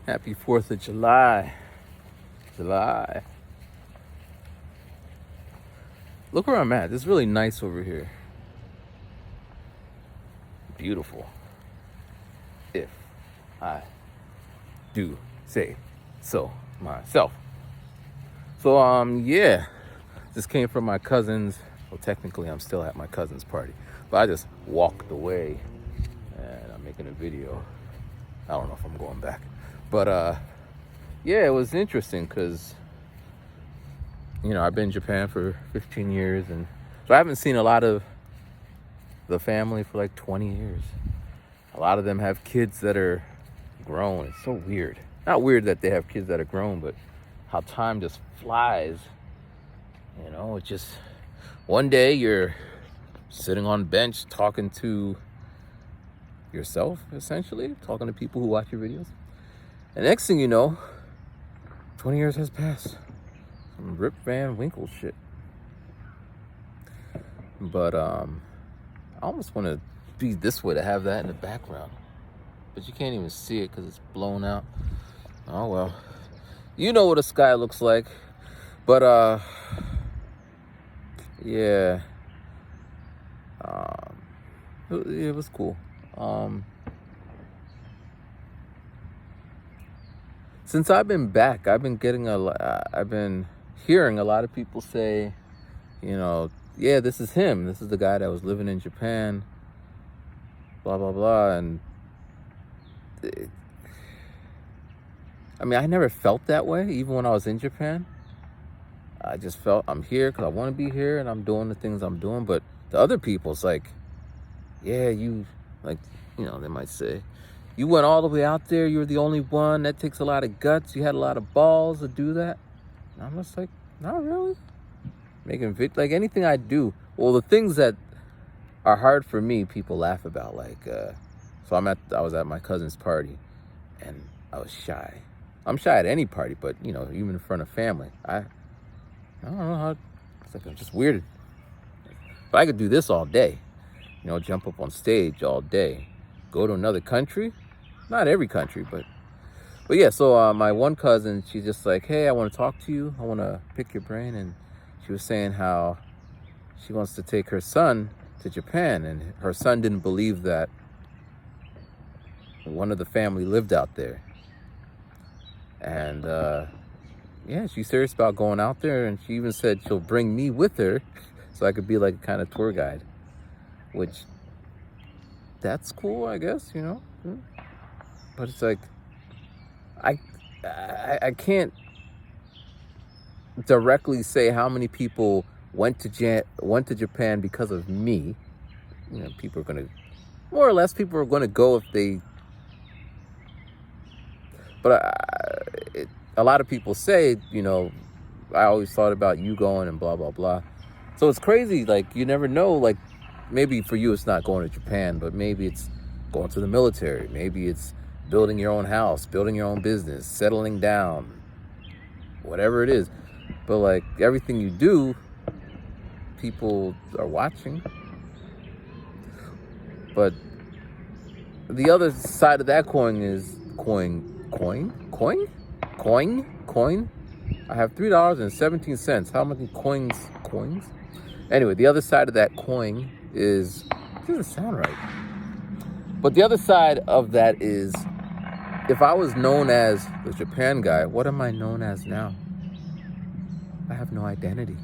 Happy 4th of July. July. Look where I'm at. It's really nice over here. Beautiful. If I do say so myself. So, yeah. This came from my cousin's. Well, technically, I'm still at my cousin's party. But I just walked away and I'm making a video. I don't know if I'm going back. But, yeah, it was interesting because, I've been in Japan for 15 years. And so I haven't seen a lot of the family for like 20 years. A lot of them have kids that are grown. It's so weird. Not weird that they have kids that are grown, but how time just flies. It just, one day you're sitting on a bench talking to yourself, essentially, talking to people who watch your videos. And next thing you know, 20 years has passed. Some Rip Van Winkle shit. But I almost want to be this way to have that in the background. But you can't even see it because it's blown out. Oh, well. You know what a sky looks like. But, yeah. It was cool. Since I've been back, I've been hearing a lot of people say, yeah, this is him. This is the guy that was living in Japan, blah, blah, blah. And I never felt that way, even when I was in Japan. I just felt I'm here because I want to be here and I'm doing the things I'm doing. But the other people, it's like, yeah, they might say, you went all the way out there. You were the only one. That takes a lot of guts. You had a lot of balls to do that. And I'm just like, not really. Like anything I do. Well, the things that are hard for me, people laugh about. So I was at my cousin's party and I was shy. I'm shy at any party, but even in front of family. I don't know how, it's like I'm just weirded. But I could do this all day. Jump up on stage all day. Go to another country. Not every country, but yeah, so my one cousin, she's just like, hey, I want to talk to you. I want to pick your brain. And she was saying how she wants to take her son to Japan. And her son didn't believe that one of the family lived out there. And, yeah, she's serious about going out there. And she even said she'll bring me with her so I could be like a kind of tour guide. Which, that's cool, I guess, But it's like, I can't directly say how many people went to Japan because of me. People are going to, more or less, people are going to go if they. But a lot of people say, I always thought about you going and blah, blah, blah. So it's crazy. Like, you never know. Like, maybe for you, it's not going to Japan, but maybe it's going to the military. Maybe it's building your own house, building your own business, settling down, whatever it is. But like everything you do, people are watching. But the other side of that coin is coin. I have $3.17. How many coins? Anyway, the other side of that coin is, it doesn't sound right. But the other side of that is, if I was known as the Japan guy, what am I known as now? I have no identity.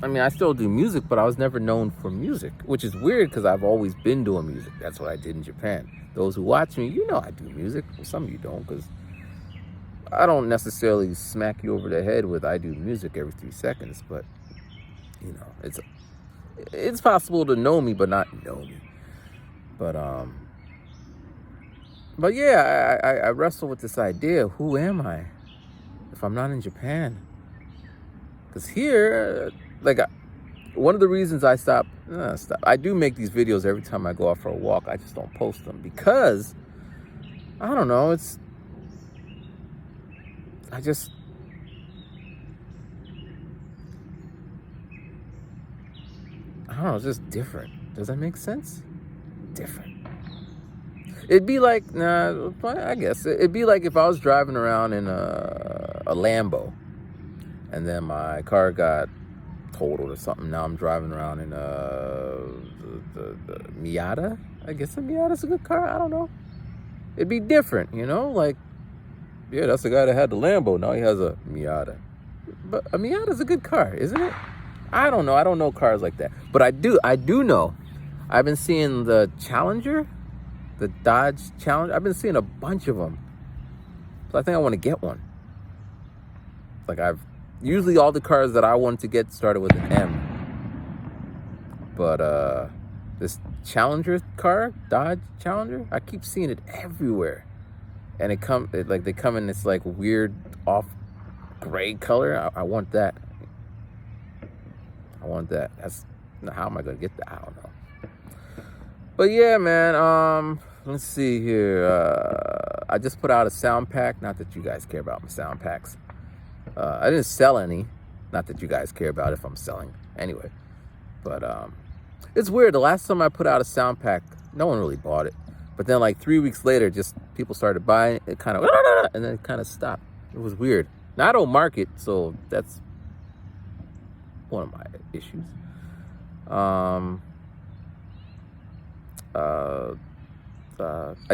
I still do music, but I was never known for music, which is weird because I've always been doing music. That's what I did in Japan. Those who watch me, I do music. Well, some of you don't, because I don't necessarily smack you over the head with I do music every 3 seconds, but, it's possible to know me, but not know me. But yeah, I wrestle with this idea of who am I if I'm not in Japan? Because here, one of the reasons I I do make these videos every time I go out for a walk. I just don't post them because, I don't know, it's just different. Does that make sense? Different. It'd be like, nah, I guess it'd be like if I was driving around in a Lambo, and then my car got totaled or something. Now I'm driving around in the Miata. I guess a Miata's a good car. I don't know. It'd be different, you know? Like, yeah, that's the guy that had the Lambo. Now he has a Miata. But a Miata's a good car, isn't it? I don't know. I don't know cars like that. But I do know. I've been seeing the Challenger, the Dodge Challenger. I've been seeing a bunch of them. So I think I want to get one. Like usually all the cars that I wanted to get started with an M. But this Challenger car, Dodge Challenger, I keep seeing it everywhere. And they come in this like weird off gray color. I want that. I want that. How am I gonna get that? I don't know. But yeah, man. Let's see here. I just put out a sound pack. Not that you guys care about my sound packs. I didn't sell any. Not that you guys care about if I'm selling. Anyway, but it's weird. The last time I put out a sound pack, no one really bought it. But then like 3 weeks later, just people started buying it. It kind of and then it kind of stopped. It was weird. Now I don't market, so that's one of my issues. I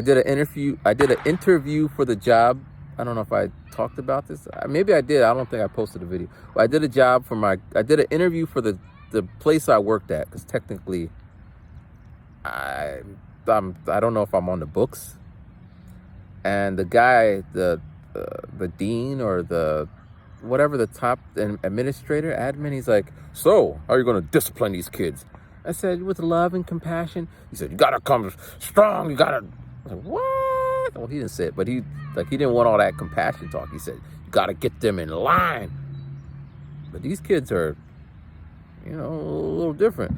did an interview for the job. I don't know if I talked about this. Maybe I did. I don't think I posted a video. But I did an interview for the place I worked at, because technically I don't know if I'm on the books. And the guy, the dean or the whatever, the top administrator, admin, he's like, so how are you going to discipline these kids? I said, with love and compassion. He said, you got to come strong. You got to. I was like, what? Well, he didn't say it, but he didn't want all that compassion talk. He said, you got to get them in line. But these kids are, a little different.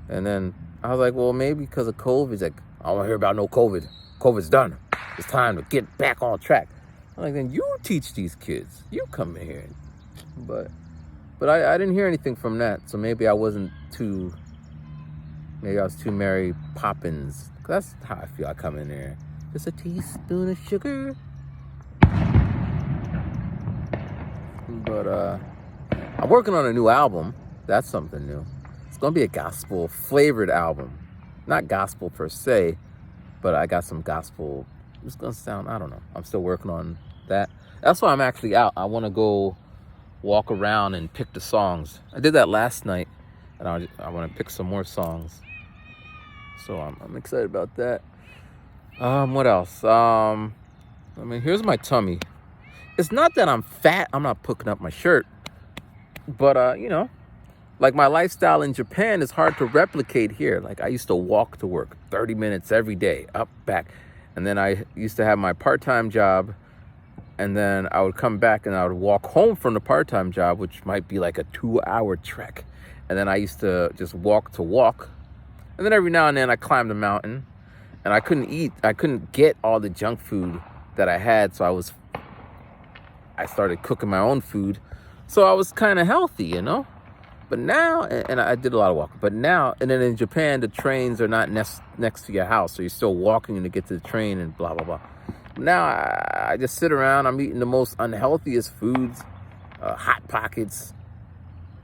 And then I was like, well, maybe because of COVID. He's like, I don't want to hear about no COVID. COVID's done. It's time to get back on track. I'm like, then you teach these kids. You come in here. But I didn't hear anything from that. So maybe I was too Mary Poppins. That's how I feel. I come in there. Just a teaspoon of sugar. But I'm working on a new album. That's something new. It's going to be a gospel flavored album. Not gospel per se, but I got some gospel. It's going to sound, I don't know. I'm still working on that. That's why I'm actually out. I want to go walk around and pick the songs. I did that last night, and I want to pick some more songs. So I'm excited about that. What else? Here's my tummy. It's not that I'm fat. I'm not picking up my shirt. But, like my lifestyle in Japan is hard to replicate here. Like I used to walk to work 30 minutes every day, up, back. And then I used to have my part-time job. And then I would come back and I would walk home from the part-time job, which might be like a 2-hour trek. And then I used to just walk to walk. And then every now and then I climbed a mountain, and I couldn't get all the junk food that I had. So I started cooking my own food. So I was kind of healthy, But now, and I did a lot of walking, but now, and then in Japan, the trains are not next to your house. So you're still walking to get to the train and blah, blah, blah. Now I just sit around. I'm eating the most unhealthiest foods, Hot Pockets,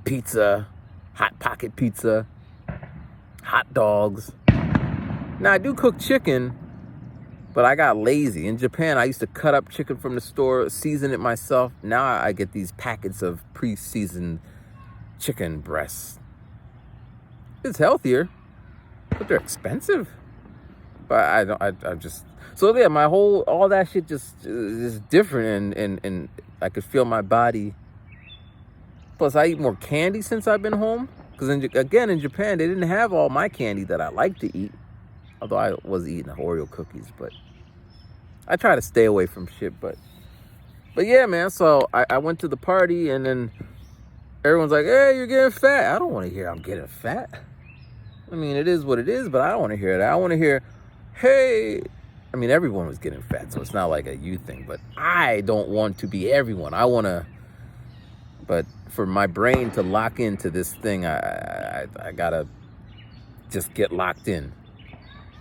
pizza, Hot Pocket pizza, hot dogs. Now I do cook chicken, but I got lazy. In Japan, I used to cut up chicken from the store, season it myself. Now I get these packets of pre-seasoned chicken breasts. It's healthier, but they're expensive. But so yeah, all that shit just is different, and I could feel my body. Plus, I eat more candy since I've been home. Because in Japan, they didn't have all my candy that I like to eat. Although I was eating Oreo cookies, but I try to stay away from shit. But yeah, man. So I went to the party, and then everyone's like, "Hey, you're getting fat." I don't want to hear I'm getting fat. I mean, it is what it is, but I don't want to hear that. I want to hear, "Hey." I mean, everyone was getting fat, so it's not like a you thing. But I don't want to be everyone. I want to. But for my brain to lock into this thing, I gotta just get locked in.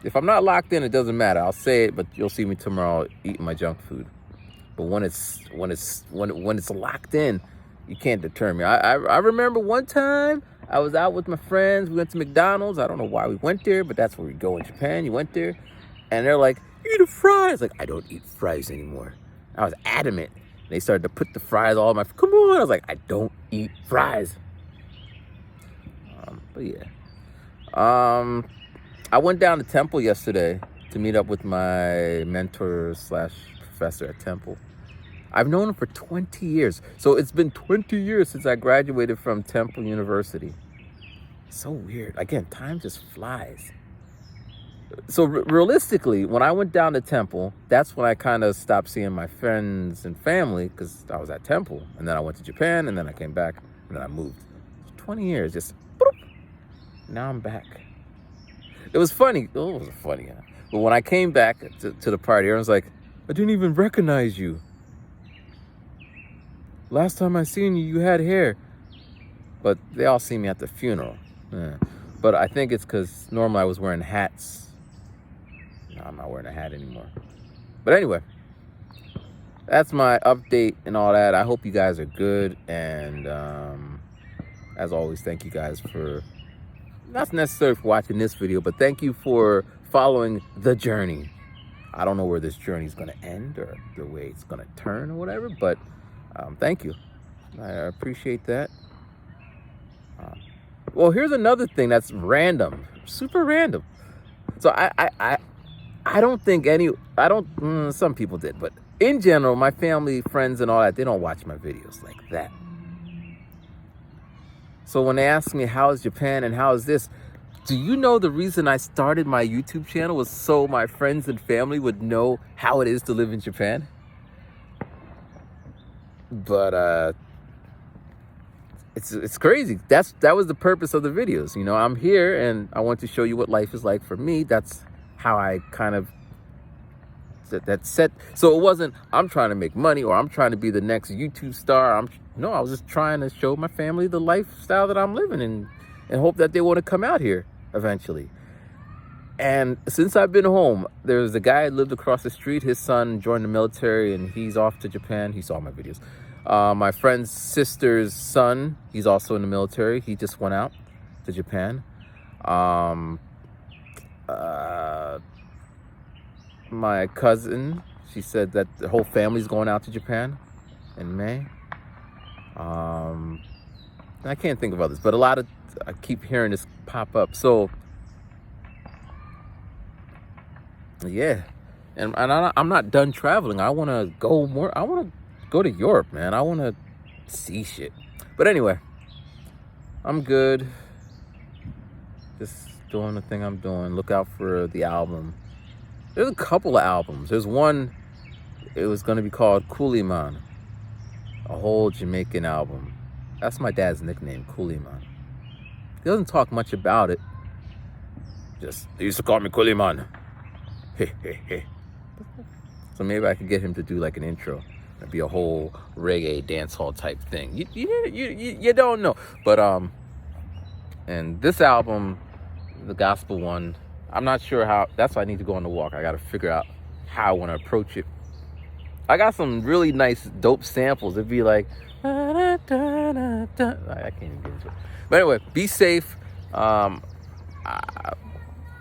If I'm not locked in, it doesn't matter. I'll say it, but you'll see me tomorrow eating my junk food. But when it's locked in, you can't deter me. I remember one time I was out with my friends. We went to McDonald's. I don't know why we went there, but that's where we go in Japan. You went there, and they're like, "Eat a fries." Like, I don't eat fries anymore. I was adamant. They started to put the fries all in my. Come on, I was like, I don't eat fries. But yeah, I went down to Temple yesterday to meet up with my mentor / professor at Temple. I've known him for 20 years. So it's been 20 years since I graduated from Temple University. So weird. Again, time just flies. So realistically, when I went down to Temple, that's when I kind of stopped seeing my friends and family because I was at Temple. And then I went to Japan, and then I came back, and then I moved. 20 years, just boop. Now I'm back. It was funny. Oh, it was funny. Huh? But when I came back to the party, I was like, I didn't even recognize you. Last time I seen you, you had hair. But they all see me at the funeral. Yeah. But I think it's because normally I was wearing hats. No, I'm not wearing a hat anymore. But anyway, that's my update and all that. I hope you guys are good. And as always, thank you guys for, not necessarily for watching this video, but thank you for following the journey. I don't know where this journey is going to end or the way it's going to turn or whatever, but thank you. I appreciate that. Well, here's another thing that's random, super random. So I don't think some people did, but in general, my family, friends and all that, they don't watch my videos like that. So when they ask me, how is Japan and how is this? Do you know the reason I started my YouTube channel was so my friends and family would know how it is to live in Japan? But it's crazy. That was the purpose of the videos. You know, I'm here and I want to show you what life is like for me. That's how I kind of set. So it wasn't I'm trying to make money or I'm trying to be the next YouTube star. No, I was just trying to show my family the lifestyle that I'm living in and hope that they want to come out here eventually. And since I've been home, there's a guy who lived across the street. His son joined the military and he's off to Japan. He saw my videos. My friend's sister's son, he's also in the military. He just went out to Japan. My cousin, she said that the whole family's going out to Japan in May. I can't think of others, but I keep hearing this pop up. So yeah, and I'm not done traveling. I want to go more. I want to go to Europe, man. I want to see shit. But anyway, I'm good. Just doing the thing I'm doing. Look out for the album. There's a couple of albums. There's one, it was going to be called Kuliman, a whole Jamaican album. That's my dad's nickname, Kuliman. He doesn't talk much about it. Just, they used to call me Kuliman. So maybe I could get him to do like an intro. It'd be a whole reggae dancehall type thing. You don't know. But and this album, the gospel one, I'm not sure how. That's why I need to go on the walk. I got to figure out how I want to approach it. I got some really nice, dope samples. It'd be like, I can't even get into it. But anyway, be safe.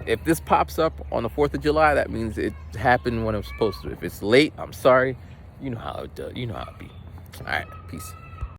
If this pops up on the 4th of July, that means it happened when it was supposed to. If it's late, I'm sorry. You know how it does. You know how it be. All right, peace.